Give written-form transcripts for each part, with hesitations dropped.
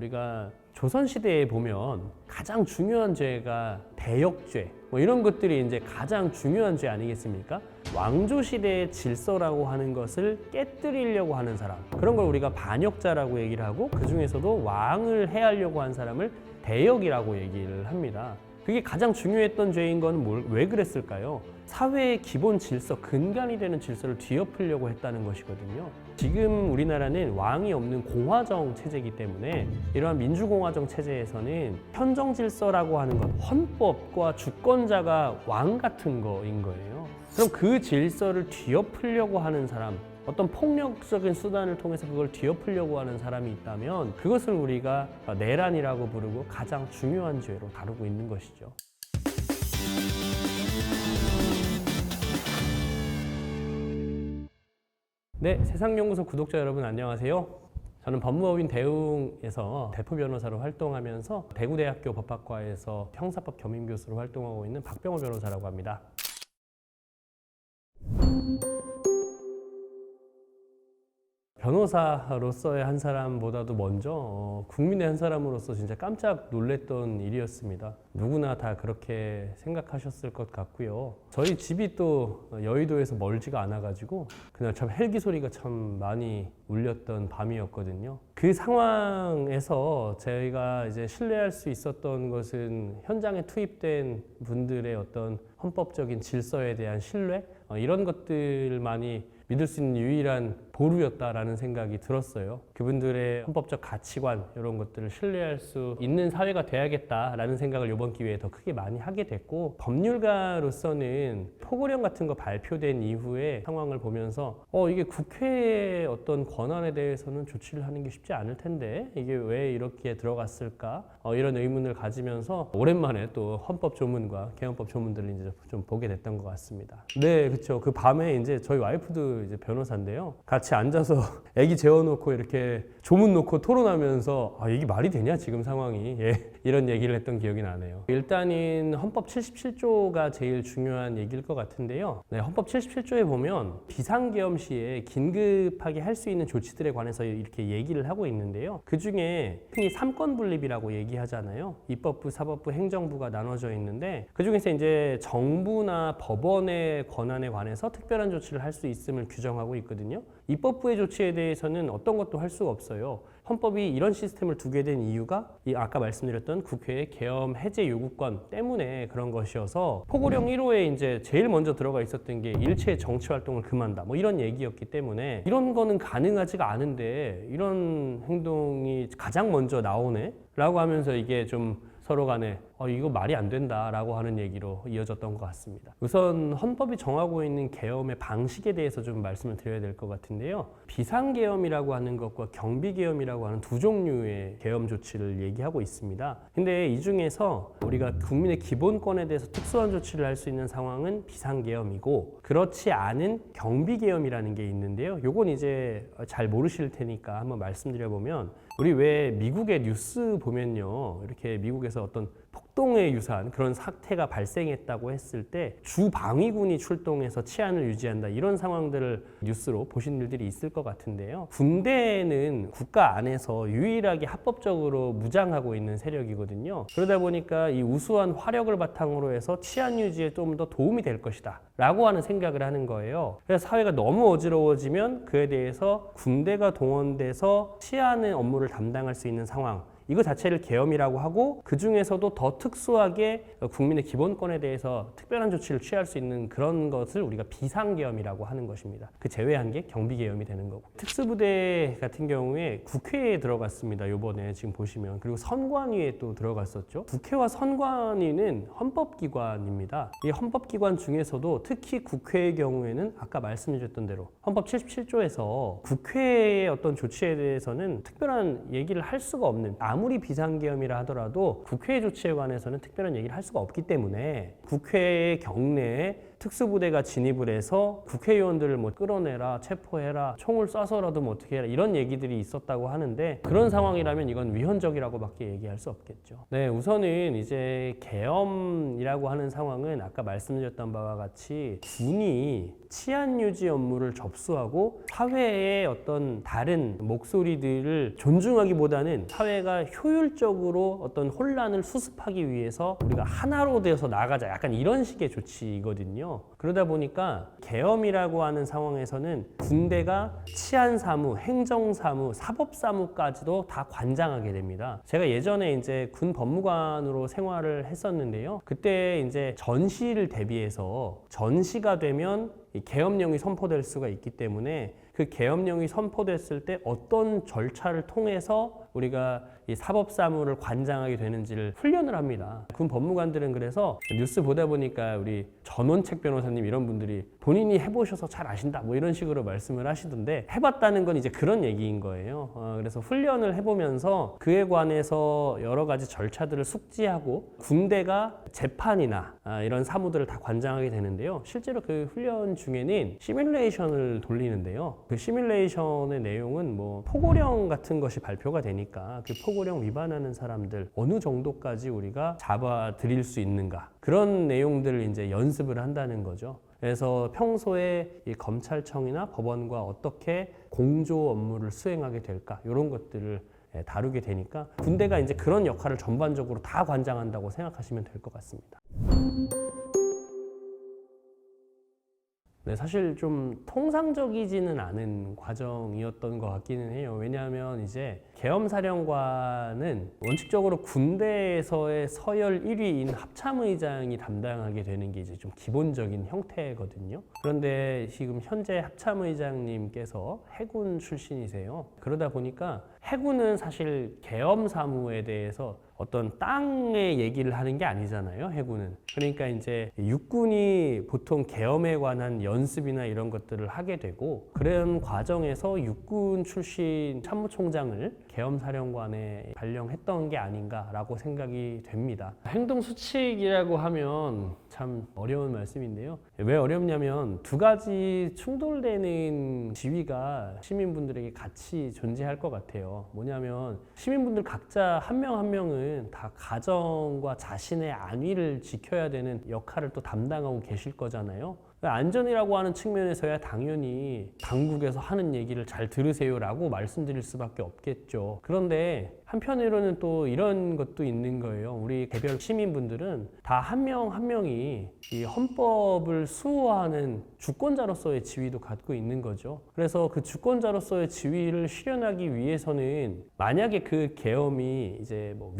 우리가 조선시대에 보면 가장 중요한 죄가 대역죄 이런 것들이 이제 가장 중요한 죄 아니겠습니까? 왕조시대의 질서라고 하는 것을 깨뜨리려고 하는 사람, 그런 걸 우리가 반역자라고 얘기를 하고, 그 중에서도 왕을 해하려고 한 사람을 대역이라고 얘기를 합니다. 그게 가장 중요했던 죄인 건 왜 그랬을까요? 사회의 기본 질서, 근간이 되는 질서를 뒤엎으려고 했다는 것이거든요. 지금 우리나라는 왕이 없는 공화정 체제이기 때문에 이러한 민주공화정 체제에서는 현정 질서라고 하는 것, 헌법과 주권자가 왕 같은 거인 거예요. 그럼 그 질서를 뒤엎으려고 하는 사람, 어떤 폭력적인 수단을 통해서 그걸 뒤엎으려고 하는 사람이 있다면 그것을 우리가 내란이라고 부르고 가장 중요한 죄로 다루고 있는 것이죠. 네, 세상연구소 구독자 여러분 안녕하세요. 저는 법무법인 대웅에서 대표 변호사로 활동하면서 대구대학교 법학과에서 형사법 겸임교수로 활동하고 있는 박병호 변호사라고 합니다. 변호사로서의 한 사람보다도 먼저 국민의 한 사람으로서 진짜 깜짝 놀랐던 일이었습니다. 누구나 다 그렇게 생각하셨을 것 같고요. 저희 집이 또 여의도에서 멀지가 않아가지고 그날 참 헬기 소리가 참 많이 울렸던 밤이었거든요. 그 상황에서 저희가 이제 신뢰할 수 있었던 것은 현장에 투입된 분들의 어떤 헌법적인 질서에 대한 신뢰, 이런 것들만이 믿을 수 있는 유일한 보루였다라는 생각이 들었어요. 그분들의 헌법적 가치관 이런 것들을 신뢰할 수 있는 사회가 돼야겠다라는 생각을 이번 기회에 더 크게 많이 하게 됐고, 법률가로서는 포고령 같은 거 발표된 이후에 상황을 보면서 이게 국회의 어떤 권한에 대해서는 조치를 하는 게 쉽지 않을 텐데 이게 왜 이렇게 들어갔을까, 이런 의문을 가지면서 오랜만에 또 헌법 조문과 개헌법 조문들을 이제 좀 보게 됐던 것 같습니다. 네, 그렇죠. 그 밤에 이제 저희 와이프도 이제 변호사인데요. 같이 앉아서 아기 재워놓고 이렇게 조문 놓고 토론하면서 이게 말이 되냐 지금 상황이, 이런 얘기를 했던 기억이 나네요. 일단은 헌법 77조가 제일 중요한 얘기일 것 같은데요. 네, 헌법 77조에 보면 비상계엄 시에 긴급하게 할 수 있는 조치들에 관해서 이렇게 얘기를 하고 있는데요. 그 중에 흔히 삼권 분립이라고 얘기하잖아요. 입법부, 사법부, 행정부가 나눠져 있는데 그 중에서 이제 정부나 법원의 권한에 관해서 특별한 조치를 할 수 있음을 규정하고 있거든요. 입법부의 조치에 대해서는 어떤 것도 할 수가 없어요. 헌법이 이런 시스템을 두게 된 이유가 아까 말씀드렸던 국회의 계엄 해제 요구권 때문에 그런 것이어서 포고령 1호에 이제 제일 먼저 들어가 있었던 게 일체 정치 활동을 금한다, 이런 얘기였기 때문에 이런 거는 가능하지가 않은데 이런 행동이 가장 먼저 나오네? 라고 하면서 이게 좀 서로 간에 이거 말이 안 된다라고 하는 얘기로 이어졌던 것 같습니다. 우선 헌법이 정하고 있는 계엄의 방식에 대해서 좀 말씀을 드려야 될 것 같은데요. 비상계엄이라고 하는 것과 경비계엄이라고 하는 두 종류의 계엄 조치를 얘기하고 있습니다. 근데 이 중에서 우리가 국민의 기본권에 대해서 특수한 조치를 할 수 있는 상황은 비상계엄이고, 그렇지 않은 경비계엄이라는 게 있는데요. 요건 이제 잘 모르실 테니까 한번 말씀드려보면, 우리 왜 미국의 뉴스 보면요, 이렇게 미국에서 어떤 폭동에 유사한 그런 사태가 발생했다고 했을 때 주방위군이 출동해서 치안을 유지한다, 이런 상황들을 뉴스로 보신 일들이 있을 것 같은데요. 군대는 국가 안에서 유일하게 합법적으로 무장하고 있는 세력이거든요. 그러다 보니까 이 우수한 화력을 바탕으로 해서 치안 유지에 좀 더 도움이 될 것이다 라고 하는 생각을 하는 거예요. 그래서 사회가 너무 어지러워지면 그에 대해서 군대가 동원돼서 치안의 업무를 담당할 수 있는 상황, 이거 자체를 계엄이라고 하고, 그 중에서도 더 특수하게 국민의 기본권에 대해서 특별한 조치를 취할 수 있는 그런 것을 우리가 비상계엄이라고 하는 것입니다. 그 제외한 게 경비계엄이 되는 거고, 특수부대 같은 경우에 국회에 들어갔습니다. 요번에 지금 보시면. 그리고 선관위에 또 들어갔었죠. 국회와 선관위는 헌법기관입니다. 이 헌법기관 중에서도 특히 국회의 경우에는 아까 말씀드렸던 대로 헌법 77조에서 국회의 어떤 조치에 대해서는 특별한 얘기를 할 수가 없는, 아무리 비상계엄이라 하더라도 국회의 조치에 관해서는 특별한 얘기를 할 수가 없기 때문에 국회의 경내에 특수부대가 진입을 해서 국회의원들을 뭐 끌어내라, 체포해라, 총을 쏴서라도 뭐 어떻게 해라 이런 얘기들이 있었다고 하는데 그런 상황이라면 이건 위헌적이라고밖에 얘기할 수 없겠죠. 네, 우선은 이제 계엄이라고 하는 상황은 아까 말씀드렸던 바와 같이 군이 치안 유지 업무를 접수하고 사회의 어떤 다른 목소리들을 존중하기보다는 사회가 효율적으로 어떤 혼란을 수습하기 위해서 우리가 하나로 되어서 나가자 약간 이런 식의 조치이거든요. 그러다 보니까 계엄이라고 하는 상황에서는 군대가 치안사무, 행정사무, 사법사무까지도 다 관장하게 됩니다. 제가 예전에 이제 군 법무관으로 생활을 했었는데요. 그때 이제 전시를 대비해서 전시가 되면 이 계엄령이 선포될 수가 있기 때문에 그 계엄령이 선포됐을 때 어떤 절차를 통해서 우리가 이 사법사무를 관장하게 되는지를 훈련을 합니다. 군 법무관들은 그래서 뉴스 보다 보니까 우리 전원책 변호사님 이런 분들이 본인이 해보셔서 잘 아신다 뭐 이런 식으로 말씀을 하시던데 해봤다는 건 이제 그런 얘기인 거예요. 그래서 훈련을 해보면서 그에 관해서 여러 가지 절차들을 숙지하고 군대가 재판이나 이런 사무들을 다 관장하게 되는데요. 실제로 그 훈련 중에는 시뮬레이션을 돌리는데요. 그 시뮬레이션의 내용은 뭐 포고령 같은 것이 발표가 되니까 그 포고령 위반하는 사람들 어느 정도까지 우리가 잡아들일 수 있는가 그런 내용들을 이제 연습을 한다는 거죠. 그래서 평소에 이 검찰청이나 법원과 어떻게 공조 업무를 수행하게 될까 이런 것들을 다루게 되니까 군대가 이제 그런 역할을 전반적으로 다 관장한다고 생각하시면 될 것 같습니다. 네, 사실 좀 통상적이지는 않은 과정이었던 것 같기는 해요. 왜냐하면 이제 계엄사령관은 원칙적으로 군대에서의 서열 1위인 합참의장이 담당하게 되는 게 이제 좀 기본적인 형태거든요. 그런데 지금 현재 합참의장님께서 해군 출신이세요. 그러다 보니까 해군은 사실 계엄 사무에 대해서 어떤 땅의 얘기를 하는 게 아니잖아요, 해군은. 그러니까 이제 육군이 보통 계엄에 관한 연습이나 이런 것들을 하게 되고 그런 과정에서 육군 출신 참모총장을 계엄사령관에 발령했던 게 아닌가라고 생각이 됩니다. 행동수칙이라고 하면 참 어려운 말씀인데요. 왜 어렵냐면 두 가지 충돌되는 지위가 시민분들에게 같이 존재할 것 같아요. 뭐냐면 시민분들 각자 한 명 한 명은 다 가정과 자신의 안위를 지켜야 되는 역할을 또 담당하고 계실 거잖아요. 안전이라고 하는 측면에서야 당연히 당국에서 하는 얘기를 잘 들으세요라고 말씀드릴 수밖에 없겠죠. 그런데 한편으로는 또 이런 것도 있는 거예요. 우리 개별 시민분들은 다 한 명 한 명이 이 헌법을 수호하는 주권자로서의 지위도 갖고 있는 거죠. 그래서 그 주권자로서의 지위를 실현하기 위해서는 만약에 그 계엄이 이제 뭐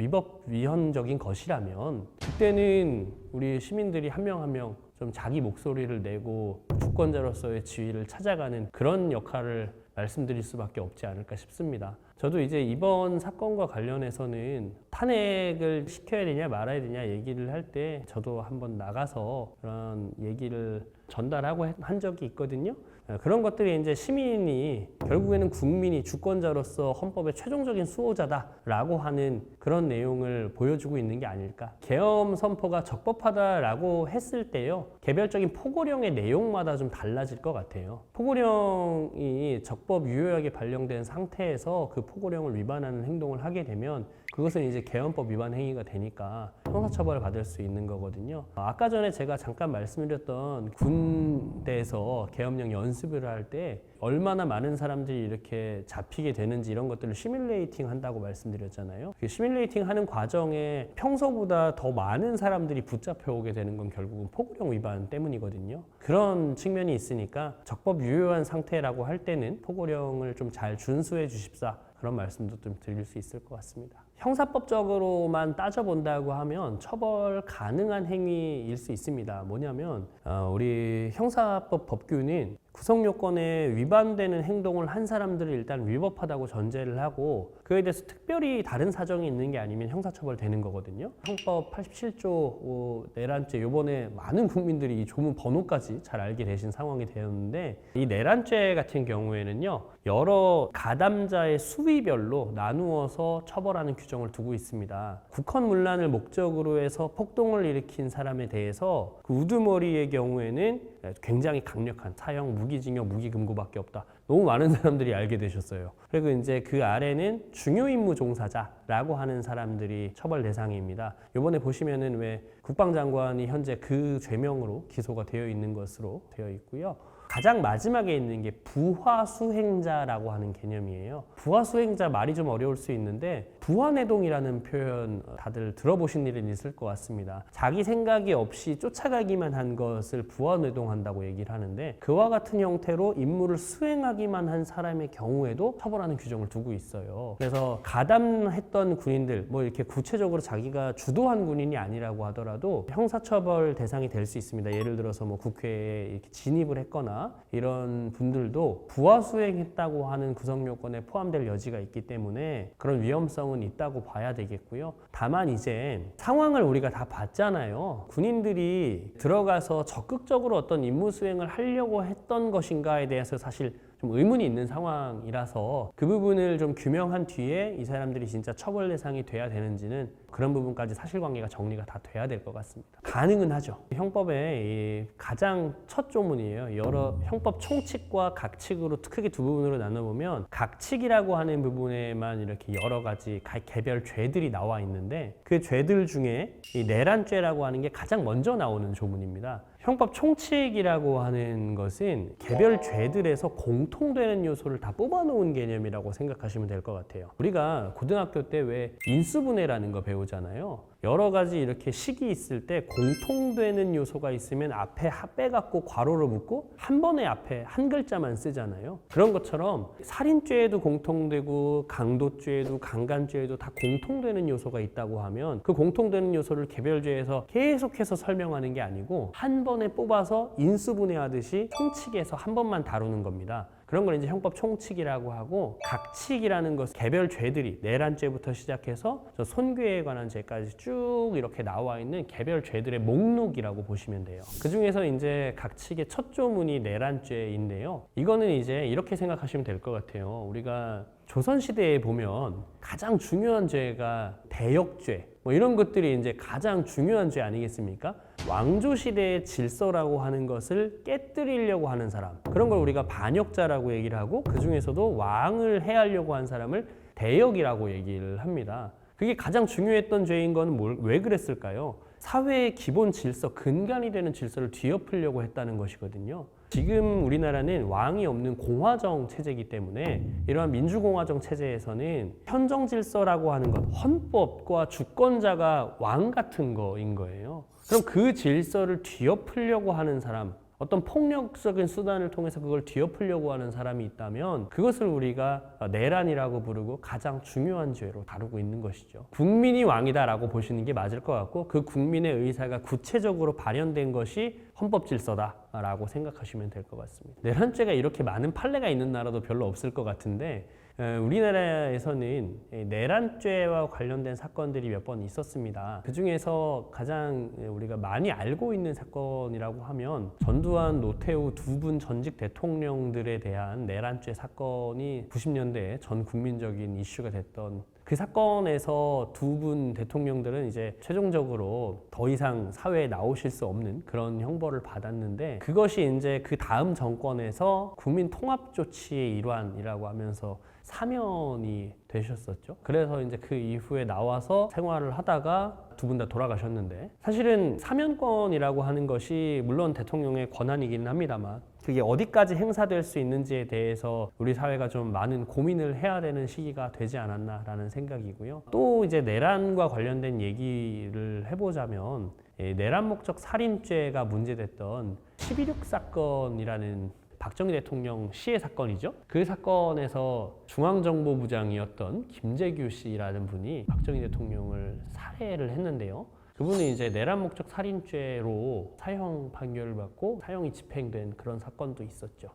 위헌적인 것이라면 그때는 우리 시민들이 한 명 한 명 좀 자기 목소리를 내고 주권자로서의 지위를 찾아가는 그런 역할을 말씀드릴 수밖에 없지 않을까 싶습니다. 저도 이제 이번 사건과 관련해서는 탄핵을 시켜야 되냐 말아야 되냐 얘기를 할 때 저도 한번 나가서 그런 얘기를 전달하고 한 적이 있거든요. 그런 것들이 이제 시민이 결국에는 국민이 주권자로서 헌법의 최종적인 수호자다라고 하는 그런 내용을 보여주고 있는 게 아닐까. 계엄 선포가 적법하다라고 했을 때요. 개별적인 포고령의 내용마다 좀 달라질 것 같아요. 포고령이 적법 유효하게 발령된 상태에서 그 포고령을 위반하는 행동을 하게 되면 그것은 이제 계엄법 위반 행위가 되니까 형사처벌을 받을 수 있는 거거든요. 아까 전에 제가 잠깐 말씀드렸던 군대에서 계엄령 연습을 할 때 얼마나 많은 사람들이 이렇게 잡히게 되는지 이런 것들을 시뮬레이팅 한다고 말씀드렸잖아요. 그 시뮬레이팅 하는 과정에 평소보다 더 많은 사람들이 붙잡혀 오게 되는 건 결국은 포고령 위반 때문이거든요. 그런 측면이 있으니까 적법 유효한 상태라고 할 때는 포고령을 좀 잘 준수해 주십사 그런 말씀도 좀 드릴 수 있을 것 같습니다. 형사법적으로만 따져본다고 하면 처벌 가능한 행위일 수 있습니다. 뭐냐면 우리 형사법 법규는 구성 요건에 위반되는 행동을 한 사람들을 일단 위법하다고 전제를 하고 그에 대해서 특별히 다른 사정이 있는 게 아니면 형사처벌되는 거거든요. 형법 87조 내란죄, 요번에 많은 국민들이 이 조문 번호까지 잘 알게 되신 상황이 되었는데, 이 내란죄 같은 경우에는요, 여러 가담자의 수위별로 나누어서 처벌하는 규정을 두고 있습니다. 국헌문란을 목적으로 해서 폭동을 일으킨 사람에 대해서 그 우두머리의 경우에는 굉장히 강력한 사형, 무기징역, 무기금고밖에 없다. 너무 많은 사람들이 알게 되셨어요. 그리고 이제 그 아래는 중요임무 종사자라고 하는 사람들이 처벌 대상입니다. 이번에 보시면은 왜 국방장관이 현재 그 죄명으로 기소가 되어 있는 것으로 되어 있고요. 가장 마지막에 있는 게 부하수행자라고 하는 개념이에요. 부하수행자 말이 좀 어려울 수 있는데 부하내동이라는 표현 다들 들어보신 일은 있을 것 같습니다. 자기 생각이 없이 쫓아가기만 한 것을 부하내동한다고 얘기를 하는데, 그와 같은 형태로 임무를 수행하기만 한 사람의 경우에도 처벌하는 규정을 두고 있어요. 그래서 가담했던 군인들, 뭐 이렇게 구체적으로 자기가 주도한 군인이 아니라고 하더라도 형사처벌 대상이 될 수 있습니다. 예를 들어서 뭐 국회에 이렇게 진입을 했거나 이런 분들도 부하 수행했다고 하는 구성 요건에 포함될 여지가 있기 때문에 그런 위험성은 있다고 봐야 되겠고요. 다만 이제 상황을 우리가 다 봤잖아요. 군인들이 들어가서 적극적으로 어떤 임무 수행을 하려고 했던 것인가에 대해서 사실 좀 의문이 있는 상황이라서 그 부분을 좀 규명한 뒤에 이 사람들이 진짜 처벌 대상이 돼야 되는지는 그런 부분까지 사실관계가 정리가 다 돼야 될 것 같습니다. 가능은 하죠. 형법의 가장 첫 조문이에요. 여러 형법 총칙과 각칙으로 크게 두 부분으로 나눠보면, 각칙이라고 하는 부분에만 이렇게 여러 가지 개별 죄들이 나와 있는데 그 죄들 중에 이 내란죄라고 하는 게 가장 먼저 나오는 조문입니다. 형법 총칙이라고 하는 것은 개별 죄들에서 공통되는 요소를 다 뽑아놓은 개념이라고 생각하시면 될 것 같아요. 우리가 고등학교 때 왜 인수분해라는 거 배우잖아요. 여러 가지 이렇게 식이 있을 때 공통되는 요소가 있으면 앞에 빼갖고 괄호로 묶고 한 번에 앞에 한 글자만 쓰잖아요. 그런 것처럼 살인죄에도 공통되고 강도죄에도 강간죄에도 다 공통되는 요소가 있다고 하면 그 공통되는 요소를 개별죄에서 계속해서 설명하는 게 아니고 한 번에 뽑아서 인수분해하듯이 총칙에서 한 번만 다루는 겁니다. 그런 걸 이제 형법 총칙이라고 하고, 각칙이라는 것은 개별 죄들이 내란죄부터 시작해서 손괴에 관한 죄까지 쭉 이렇게 나와 있는 개별 죄들의 목록이라고 보시면 돼요. 그 중에서 이제 각칙의 첫 조문이 내란죄인데요. 이거는 이제 이렇게 생각하시면 될 것 같아요. 우리가 조선시대에 보면 가장 중요한 죄가 대역죄, 뭐 이런 것들이 이제 가장 중요한 죄 아니겠습니까? 왕조시대의 질서라고 하는 것을 깨뜨리려고 하는 사람, 그런 걸 우리가 반역자라고 얘기를 하고, 그 중에서도 왕을 해하려고 한 사람을 대역이라고 얘기를 합니다. 그게 가장 중요했던 죄인 건 왜 그랬을까요? 사회의 기본 질서, 근간이 되는 질서를 뒤엎으려고 했다는 것이거든요. 지금 우리나라는 왕이 없는 공화정 체제이기 때문에 이러한 민주공화정 체제에서는 현정 질서라고 하는 것, 헌법과 주권자가 왕 같은 거인 거예요. 그럼 그 질서를 뒤엎으려고 하는 사람, 어떤 폭력적인 수단을 통해서 그걸 뒤엎으려고 하는 사람이 있다면 그것을 우리가 내란이라고 부르고 가장 중요한 죄로 다루고 있는 것이죠. 국민이 왕이다라고 보시는 게 맞을 것 같고, 그 국민의 의사가 구체적으로 발현된 것이 헌법 질서다라고 생각하시면 될 것 같습니다. 내란죄가 이렇게 많은 판례가 있는 나라도 별로 없을 것 같은데, 우리나라에서는 내란죄와 관련된 사건들이 몇 번 있었습니다. 그 중에서 가장 우리가 많이 알고 있는 사건이라고 하면 전두환, 노태우 두 분 전직 대통령들에 대한 내란죄 사건이 90년대에 전 국민적인 이슈가 됐던, 그 사건에서 두 분 대통령들은 이제 최종적으로 더 이상 사회에 나오실 수 없는 그런 형벌을 받았는데, 그것이 이제 그 다음 정권에서 국민 통합 조치의 일환이라고 하면서 사면이 되셨었죠. 그래서 이제 그 이후에 나와서 생활을 하다가 두 분 다 돌아가셨는데, 사실은 사면권이라고 하는 것이 물론 대통령의 권한이기는 합니다만 그게 어디까지 행사될 수 있는지에 대해서 우리 사회가 좀 많은 고민을 해야 되는 시기가 되지 않았나라는 생각이고요. 또 이제 내란과 관련된 얘기를 해보자면, 내란 목적 살인죄가 문제됐던 11.6 사건이라는 박정희 대통령 시해 사건이죠. 그 사건에서 중앙정보부장이었던 김재규 씨라는 분이 박정희 대통령을 살해를 했는데요. 그분이 이제 내란 목적 살인죄로 사형 판결을 받고 사형이 집행된 그런 사건도 있었죠.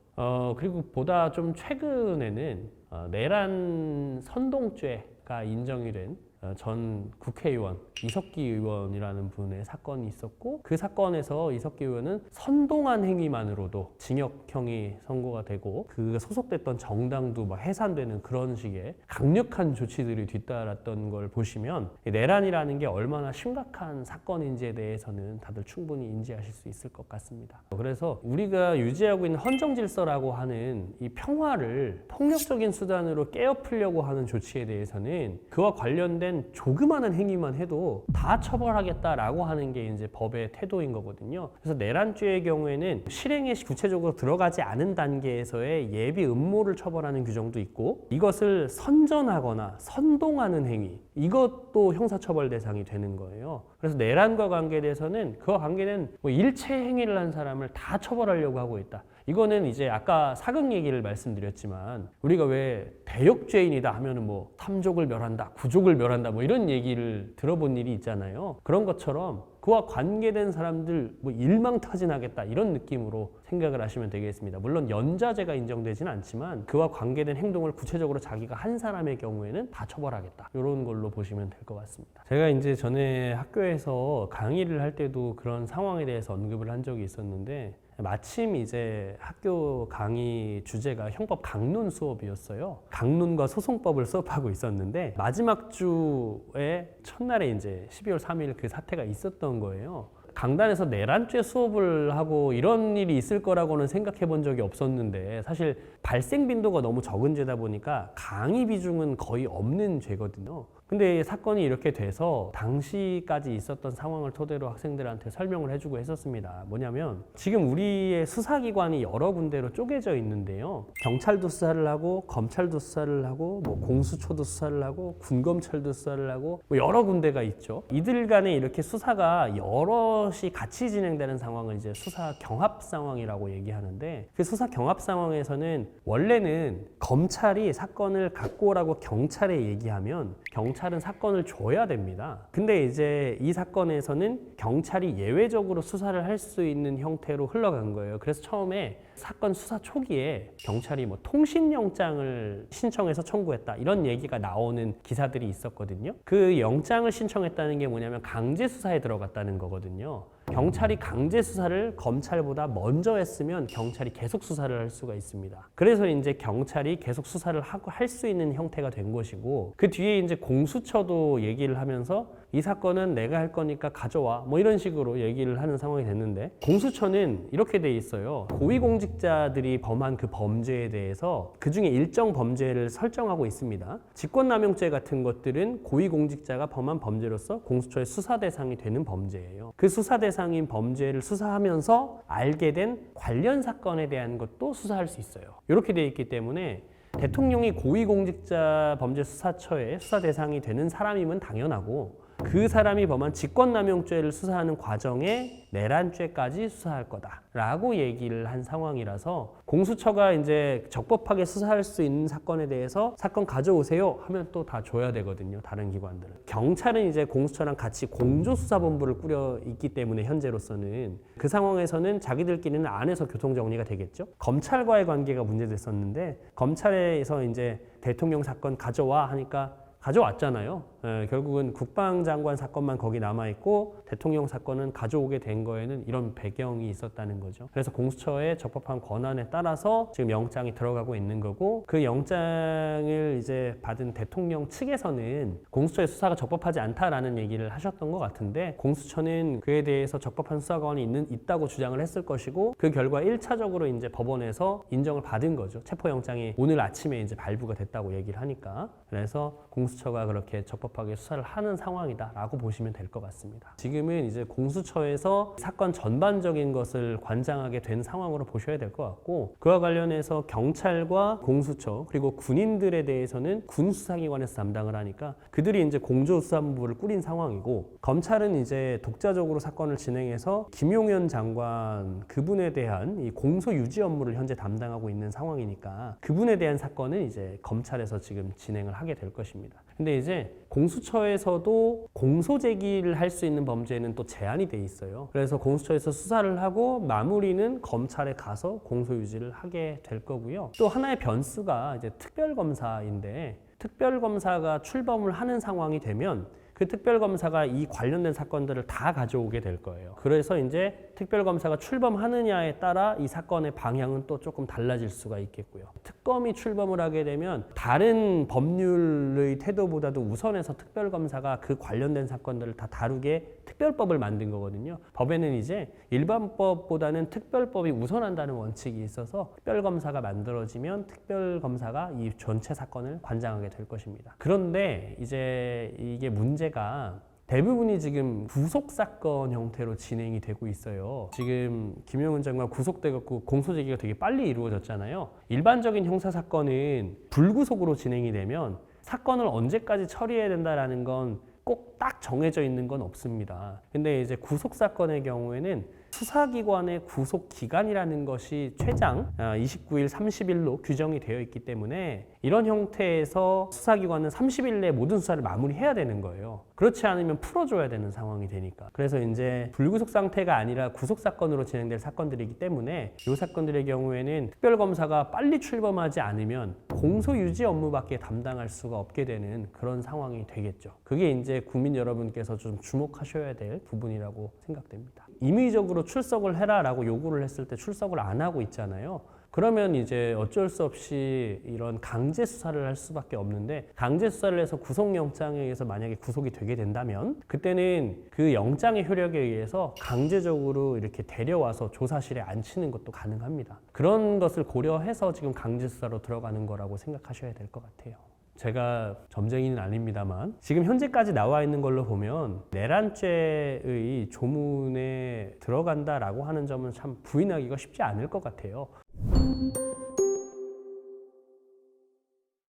그리고 보다 좀 최근에는 내란 선동죄가 인정이 된 전 국회의원 이석기 의원이라는 분의 사건이 있었고, 그 사건에서 이석기 의원은 선동한 행위만으로도 징역형이 선고가 되고 그 소속됐던 정당도 막 해산되는 그런 식의 강력한 조치들이 뒤따랐던 걸 보시면 내란이라는 게 얼마나 심각한 사건인지에 대해서는 다들 충분히 인지하실 수 있을 것 같습니다. 그래서 우리가 유지하고 있는 헌정질서라고 하는 이 평화를 폭력적인 수단으로 깨어풀려고 하는 조치에 대해서는 그와 관련된 조그마한 행위만 해도 다 처벌하겠다라고 하는 게 이제 법의 태도인 거거든요. 그래서 내란죄의 경우에는 실행에 구체적으로 들어가지 않은 단계에서의 예비 음모를 처벌하는 규정도 있고, 이것을 선전하거나 선동하는 행위, 이것도 형사처벌 대상이 되는 거예요. 그래서 내란과 관계돼서는 그와 관계된 일체 행위를 한 사람을 다 처벌하려고 하고 있다. 이거는 이제 아까 사극 얘기를 말씀드렸지만, 우리가 왜 대역죄인이다 하면은 뭐 3족을 멸한다, 9족을 멸한다 뭐 이런 얘기를 들어본 일이 있잖아요. 그런 것처럼 그와 관계된 사람들 뭐 일망타진하겠다 이런 느낌으로 생각을 하시면 되겠습니다. 물론 연좌죄가 인정되지는 않지만 그와 관계된 행동을 구체적으로 자기가 한 사람의 경우에는 다 처벌하겠다, 이런 걸로 보시면 될 것 같습니다. 제가 이제 전에 학교에서 강의를 할 때도 그런 상황에 대해서 언급을 한 적이 있었는데, 마침 이제 학교 강의 주제가 형법 강론 수업이었어요. 강론과 소송법을 수업하고 있었는데, 마지막 주에 첫날에 이제 12월 3일 그 사태가 있었던 거예요. 강단에서 내란죄 수업을 하고 이런 일이 있을 거라고는 생각해 본 적이 없었는데, 사실 발생 빈도가 너무 적은 죄다 보니까 강의 비중은 거의 없는 죄거든요. 근데 사건이 이렇게 돼서 당시까지 있었던 상황을 토대로 학생들한테 설명을 해주고 했었습니다. 뭐냐면, 지금 우리의 수사기관이 여러 군데로 쪼개져 있는데요. 경찰도 수사를 하고, 검찰도 수사를 하고, 뭐 공수처도 수사를 하고, 군검찰도 수사를 하고, 뭐 여러 군데가 있죠. 이들 간에 이렇게 수사가 여럿이 같이 진행되는 상황을 이제 수사 경합 상황이라고 얘기하는데, 그 수사 경합 상황에서는 원래는 검찰이 사건을 갖고 오라고 경찰에 얘기하면 경찰은 사건을 줘야 됩니다. 근데 이제 이 사건에서는 경찰이 예외적으로 수사를 할 수 있는 형태로 흘러간 거예요. 그래서 처음에 사건 수사 초기에 경찰이 뭐 통신영장을 신청해서 청구했다 이런 얘기가 나오는 기사들이 있었거든요. 그 영장을 신청했다는 게 뭐냐면 강제 수사에 들어갔다는 거거든요. 경찰이 강제 수사를 검찰보다 먼저 했으면 경찰이 계속 수사를 할 수가 있습니다. 그래서 이제 경찰이 계속 수사를 하고 할 수 있는 형태가 된 것이고, 그 뒤에 이제 공수처도 얘기를 하면서 이 사건은 내가 할 거니까 가져와 뭐 이런 식으로 얘기를 하는 상황이 됐는데, 공수처는 이렇게 돼 있어요. 고위공직자들이 범한 그 범죄에 대해서 그중에 일정 범죄를 설정하고 있습니다. 직권남용죄 같은 것들은 고위공직자가 범한 범죄로서 공수처의 수사 대상이 되는 범죄예요. 그 수사 대상인 범죄를 수사하면서 알게 된 관련 사건에 대한 것도 수사할 수 있어요. 이렇게 돼 있기 때문에 대통령이 고위공직자 범죄수사처의 수사 대상이 되는 사람이면 당연하고, 그 사람이 범한 직권남용죄를 수사하는 과정에 내란죄까지 수사할 거다라고 얘기를 한 상황이라서, 공수처가 이제 적법하게 수사할 수 있는 사건에 대해서 사건 가져오세요 하면 또 다 줘야 되거든요, 다른 기관들은. 경찰은 이제 공수처랑 같이 공조수사본부를 꾸려 있기 때문에 현재로서는 그 상황에서는 자기들끼리는 안에서 교통정리가 되겠죠. 검찰과의 관계가 문제됐었는데, 검찰에서 이제 대통령 사건 가져와 하니까 가져왔잖아요. 결국은 국방장관 사건만 거기 남아있고 대통령 사건은 가져오게 된 거에는 이런 배경이 있었다는 거죠. 그래서 공수처의 적법한 권한에 따라서 지금 영장이 들어가고 있는 거고, 그 영장을 이제 받은 대통령 측에서는 공수처의 수사가 적법하지 않다라는 얘기를 하셨던 것 같은데, 공수처는 그에 대해서 적법한 수사권이 있다고 주장을 했을 것이고, 그 결과 1차적으로 이제 법원에서 인정을 받은 거죠. 체포영장이 오늘 아침에 이제 발부가 됐다고 얘기를 하니까. 그래서 공수처가 그렇게 적법하게 수사를 하는 상황이다라고 보시면 될 것 같습니다. 지금은 이제 공수처에서 사건 전반적인 것을 관장하게 된 상황으로 보셔야 될 것 같고, 그와 관련해서 경찰과 공수처 그리고 군인들에 대해서는 군수사기관에서 담당을 하니까 그들이 이제 공조수사본부를 꾸린 상황이고, 검찰은 이제 독자적으로 사건을 진행해서 김용현 장관 그분에 대한 이 공소 유지 업무를 현재 담당하고 있는 상황이니까 그분에 대한 사건은 이제 검찰에서 지금 진행을 하게 될 것입니다. 근데 이제 공수처에서도 공소 제기를 할 수 있는 범죄는 또 제한이 돼 있어요. 그래서 공수처에서 수사를 하고 마무리는 검찰에 가서 공소 유지를 하게 될 거고요. 또 하나의 변수가 이제 특별검사인데, 특별검사가 출범을 하는 상황이 되면 그 특별검사가 이 관련된 사건들을 다 가져오게 될 거예요. 그래서 이제 특별검사가 출범하느냐에 따라 이 사건의 방향은 또 조금 달라질 수가 있겠고요. 특검이 출범을 하게 되면 다른 법률의 태도보다도 우선해서 특별검사가 그 관련된 사건들을 다 다루게 특별법을 만든 거거든요. 법에는 이제 일반법보다는 특별법이 우선한다는 원칙이 있어서 특별검사가 만들어지면 특별검사가 이 전체 사건을 관장하게 될 것입니다. 그런데 이제 이게 문제가 대부분이 지금 구속사건 형태로 진행이 되고 있어요. 지금 김용은 장관 구속돼갖고 공소제기가 되게 빨리 이루어졌잖아요. 일반적인 형사사건은 불구속으로 진행이 되면 사건을 언제까지 처리해야 된다라는 건 꼭 딱 정해져 있는 건 없습니다. 근데 이제 구속사건의 경우에는 수사기관의 구속기간이라는 것이 최장 29일, 30일로 규정이 되어 있기 때문에 이런 형태에서 수사기관은 30일 내에 모든 수사를 마무리해야 되는 거예요. 그렇지 않으면 풀어줘야 되는 상황이 되니까. 그래서 이제 불구속 상태가 아니라 구속사건으로 진행될 사건들이기 때문에 이 사건들의 경우에는 특별검사가 빨리 출범하지 않으면 공소유지 업무밖에 담당할 수가 없게 되는 그런 상황이 되겠죠. 그게 이제 국민 여러분께서 좀 주목하셔야 될 부분이라고 생각됩니다. 임의적으로 출석을 해라라고 요구를 했을 때 출석을 안 하고 있잖아요. 그러면 이제 어쩔 수 없이 이런 강제 수사를 할 수밖에 없는데, 강제 수사를 해서 구속영장에 의해서 만약에 구속이 되게 된다면 그때는 그 영장의 효력에 의해서 강제적으로 이렇게 데려와서 조사실에 앉히는 것도 가능합니다. 그런 것을 고려해서 지금 강제 수사로 들어가는 거라고 생각하셔야 될 것 같아요. 제가 점쟁이는 아닙니다만 지금 현재까지 나와 있는 걸로 보면 내란죄의 조문에 들어간다라고 하는 점은 참 부인하기가 쉽지 않을 것 같아요.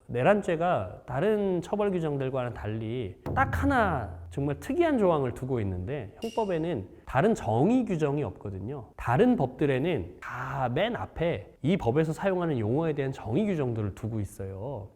내란죄가 다른 처벌 규정들과는 달리 딱 하나 정말 특이한 조항을 두고 있는데, 형법에는 다른 정의 규정이 없거든요. 다른 법들에는 다 맨 앞에 이 법에서 사용하는 용어에 대한 정의 규정들을 두고 있어요.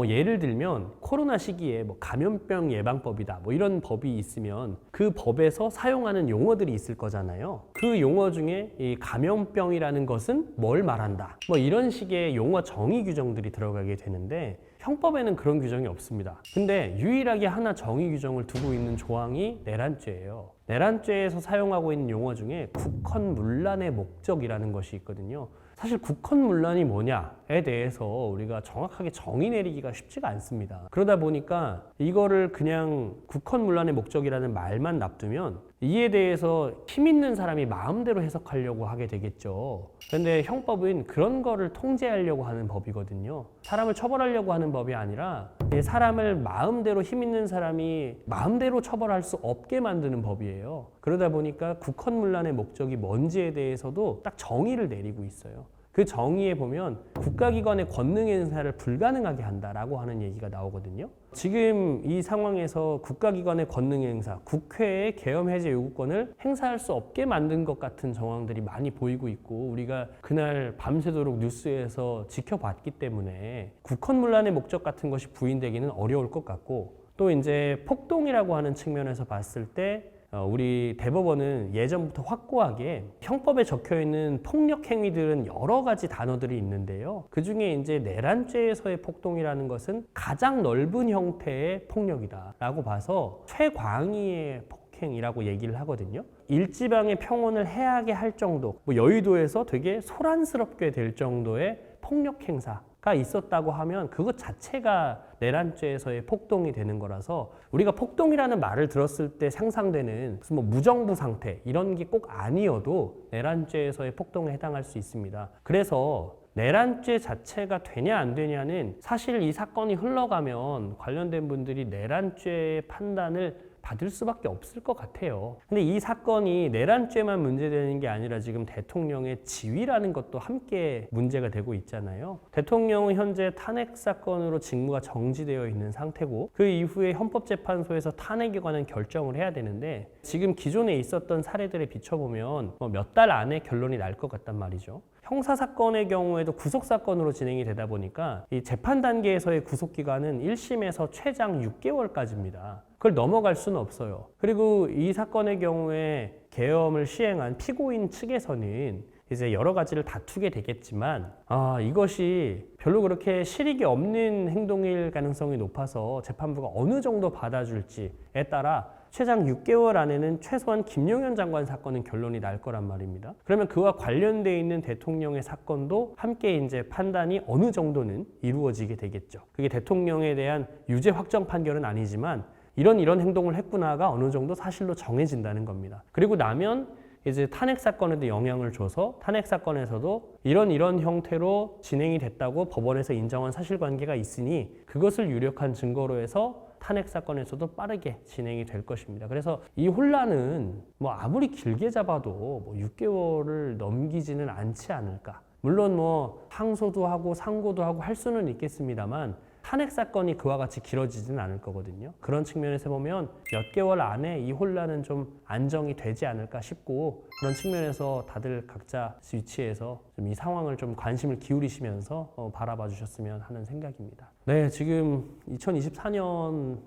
예를 들면 코로나 시기에 감염병 예방법이다 이런 법이 있으면 그 법에서 사용하는 용어들이 있을 거잖아요. 그 용어 중에 이 감염병이라는 것은 뭘 말한다 이런 식의 용어 정의 규정들이 들어가게 되는데, 형법에는 그런 규정이 없습니다. 근데 유일하게 하나 정의 규정을 두고 있는 조항이 내란죄예요. 내란죄에서 사용하고 있는 용어 중에 국헌문란의 목적이라는 것이 있거든요. 사실 국헌문란이 뭐냐에 대해서 우리가 정확하게 정의 내리기가 쉽지가 않습니다. 그러다 보니까 이거를 그냥 국헌문란의 목적이라는 말만 놔두면 이에 대해서 힘 있는 사람이 마음대로 해석하려고 하게 되겠죠. 그런데 형법은 그런 거를 통제하려고 하는 법이거든요. 사람을 처벌하려고 하는 법이 아니라 사람을 마음대로 힘 있는 사람이 마음대로 처벌할 수 없게 만드는 법이에요. 그러다 보니까 국헌문란의 목적이 뭔지에 대해서도 딱 정의를 내리고 있어요. 그 정의에 보면 국가기관의 권능 행사를 불가능하게 한다라고 하는 얘기가 나오거든요. 지금 이 상황에서 국가기관의 권능 행사, 국회의 계엄 해제 요구권을 행사할 수 없게 만든 것 같은 정황들이 많이 보이고 있고, 우리가 그날 밤새도록 뉴스에서 지켜봤기 때문에 국헌문란의 목적 같은 것이 부인되기는 어려울 것 같고, 또 이제 폭동이라고 하는 측면에서 봤을 때 우리 대법원은 예전부터 확고하게 형법에 적혀있는 폭력 행위들은 여러 가지 단어들이 있는데요. 그 중에 이제 내란죄에서의 폭동이라는 것은 가장 넓은 형태의 폭력이다라고 봐서 최광의의 폭행이라고 얘기를 하거든요. 일지방의 평온을 해하게 할 정도, 여의도에서 되게 소란스럽게 될 정도의 폭력 행사가 있었다고 하면 그것 자체가 내란죄에서의 폭동이 되는 거라서, 우리가 폭동이라는 말을 들었을 때 상상되는 무슨 무정부 상태 이런 게 꼭 아니어도 내란죄에서의 폭동에 해당할 수 있습니다. 그래서 내란죄 자체가 되냐 안 되냐는 사실 이 사건이 흘러가면 관련된 분들이 내란죄의 판단을 받을 수밖에 없을 것 같아요. 근데 이 사건이 내란죄만 문제되는 게 아니라 지금 대통령의 지위라는 것도 함께 문제가 되고 있잖아요. 대통령은 현재 탄핵 사건으로 직무가 정지되어 있는 상태고, 그 이후에 헌법재판소에서 탄핵에 관한 결정을 해야 되는데, 지금 기존에 있었던 사례들에 비춰보면 몇 달 안에 결론이 날 것 같단 말이죠. 형사 사건의 경우에도 구속 사건으로 진행이 되다 보니까 이 재판 단계에서의 구속 기간은 1심에서 최장 6개월까지입니다. 그걸 넘어갈 수는 없어요. 그리고 이 사건의 경우에 계엄을 시행한 피고인 측에서는 이제 여러 가지를 다투게 되겠지만 이것이 별로 그렇게 실익이 없는 행동일 가능성이 높아서 재판부가 어느 정도 받아줄지에 따라 최장 6개월 안에는 최소한 김용현 장관 사건은 결론이 날 거란 말입니다. 그러면 그와 관련되어 있는 대통령의 사건도 함께 이제 판단이 어느 정도는 이루어지게 되겠죠. 그게 대통령에 대한 유죄 확정 판결은 아니지만 이런 행동을 했구나가 어느 정도 사실로 정해진다는 겁니다. 그리고 나면 이제 탄핵 사건에도 영향을 줘서 탄핵 사건에서도 이런 형태로 진행이 됐다고 법원에서 인정한 사실관계가 있으니 그것을 유력한 증거로 해서 탄핵 사건에서도 빠르게 진행이 될 것입니다. 그래서 이 혼란은 뭐 아무리 길게 잡아도 뭐 6개월을 넘기지는 않지 않을까. 물론 뭐 항소도 하고 상고도 하고 할 수는 있겠습니다만 탄핵 사건이 그와 같이 길어지지는 않을 거거든요. 그런 측면에서 보면 몇 개월 안에 이 혼란은 좀 안정이 되지 않을까 싶고 그런 측면에서 다들 각자 위치에서 좀 이 상황을 좀 관심을 기울이시면서 바라봐 주셨으면 하는 생각입니다. 네, 지금 2024년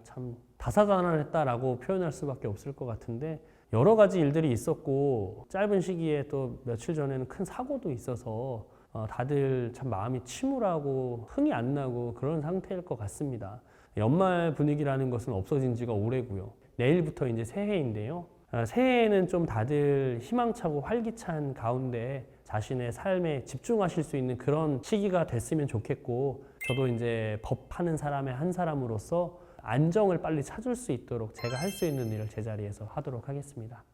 참 다사다난했다라고 표현할 수밖에 없을 것 같은데 여러 가지 일들이 있었고 짧은 시기에 또 며칠 전에는 큰 사고도 있어서 다들 참 마음이 침울하고 흥이 안 나고 그런 상태일 것 같습니다. 연말 분위기라는 것은 없어진 지가 오래고요. 내일부터 이제 새해인데요. 새해에는 좀 다들 희망차고 활기찬 가운데 자신의 삶에 집중하실 수 있는 그런 시기가 됐으면 좋겠고 저도 이제 법하는 사람의 한 사람으로서 안정을 빨리 찾을 수 있도록 제가 할 수 있는 일을 제자리에서 하도록 하겠습니다.